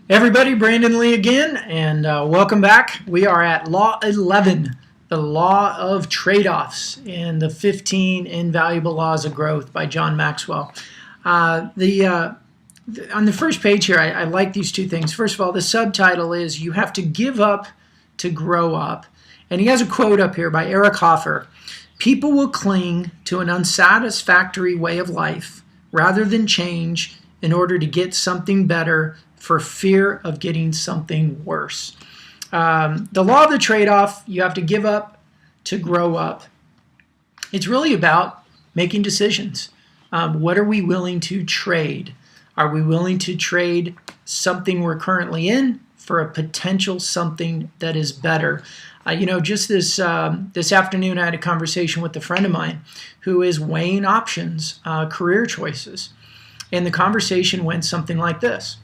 Everybody, Brandon Lee again, and welcome back. We are at Law 11, the Law of Trade-Offs, and the 15 Invaluable Laws of Growth by John Maxwell. On the first page here, I like these two things. First of all, the subtitle is You Have to Give Up to Grow Up. And he has a quote up here by Eric Hoffer. People will cling to an unsatisfactory way of life rather than change in order to get something better for fear of getting something worse. The law of the trade-off, you have to give up to grow up. It's really about making decisions. What are we willing to trade? Are we willing to trade something we're currently in for a potential something that is better? Just this afternoon, I had a conversation with a friend of mine who is weighing options, career choices. And the conversation went something like this.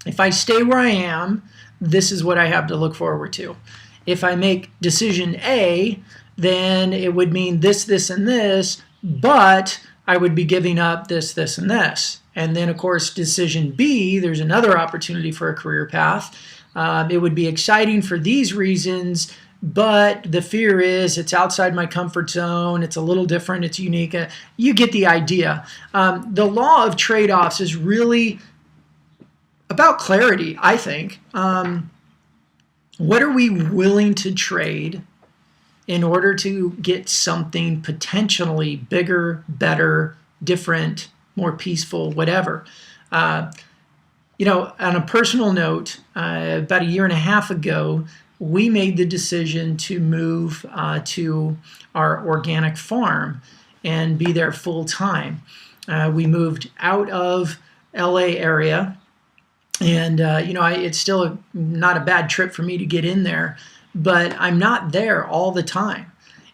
If I stay where I am, this is what I have to look forward to. If I make decision A, then it would mean this, this, and this, but I would be giving up this, this, and this. And then, of course, decision B, there's another opportunity for a career path. It would be exciting for these reasons, but the fear is it's outside my comfort zone, it's a little different, it's unique. You get the idea. The law of trade-offs is really about clarity, I think. What are we willing to trade in order to get something potentially bigger, better, different, more peaceful, whatever? On a personal note, about a year and a half ago, we made the decision to move to our organic farm and be there full time. We moved out of LA area. And, it's still not a bad trip for me to get in there, but I'm not there all the time.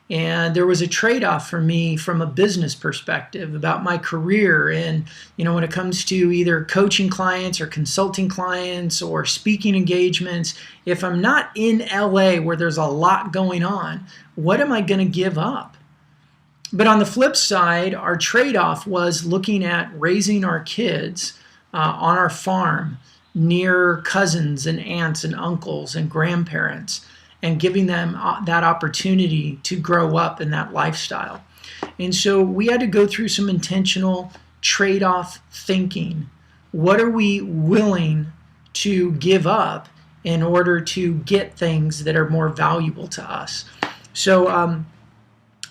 And there was a trade-off for me from a business perspective about my career. And, when it comes to either coaching clients or consulting clients or speaking engagements, if I'm not in LA where there's a lot going on, what am I going to give up? But on the flip side, our trade-off was looking at raising our kids on our farm near cousins and aunts and uncles and grandparents and giving them that opportunity to grow up in that lifestyle. And so we had to go through some intentional trade-off thinking. What are we willing to give up in order to get things that are more valuable to us? So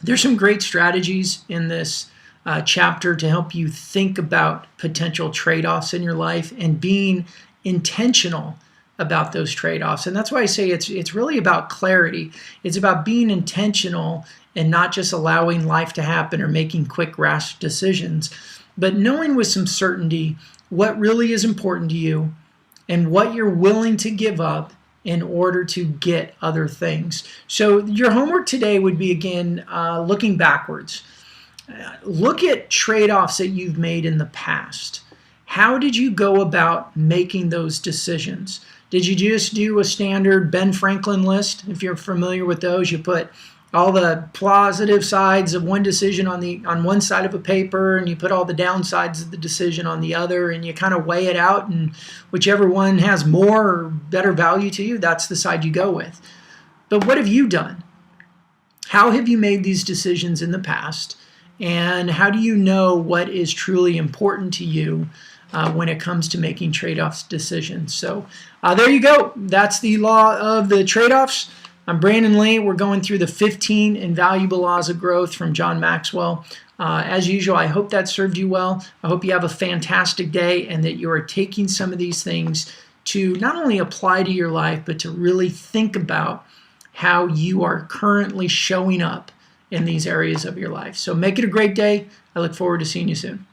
there's some great strategies in this chapter to help you think about potential trade-offs in your life and being intentional about those trade-offs. And that's why I say it's really about clarity. It's about being intentional and not just allowing life to happen or making quick, rash decisions, but knowing with some certainty what really is important to you and what you're willing to give up in order to get other things. So your homework today would be, again, looking backwards. Look at trade-offs that you've made in the past. How did you go about making those decisions? Did you just do a standard Ben Franklin list? If you're familiar with those, you put all the positive sides of one decision on one side of a paper, and you put all the downsides of the decision on the other, and you kind of weigh it out, and whichever one has more or better value to you, that's the side you go with. But what have you done? How have you made these decisions in the past? And how do you know what is truly important to you when it comes to making trade-offs decisions? So there you go. That's the law of the trade-offs. I'm Brandon Lee. We're going through the 15 Invaluable Laws of Growth from John Maxwell. As usual, I hope that served you well. I hope you have a fantastic day and that you are taking some of these things to not only apply to your life, but to really think about how you are currently showing up in these areas of your life. So make it a great day. I look forward to seeing you soon.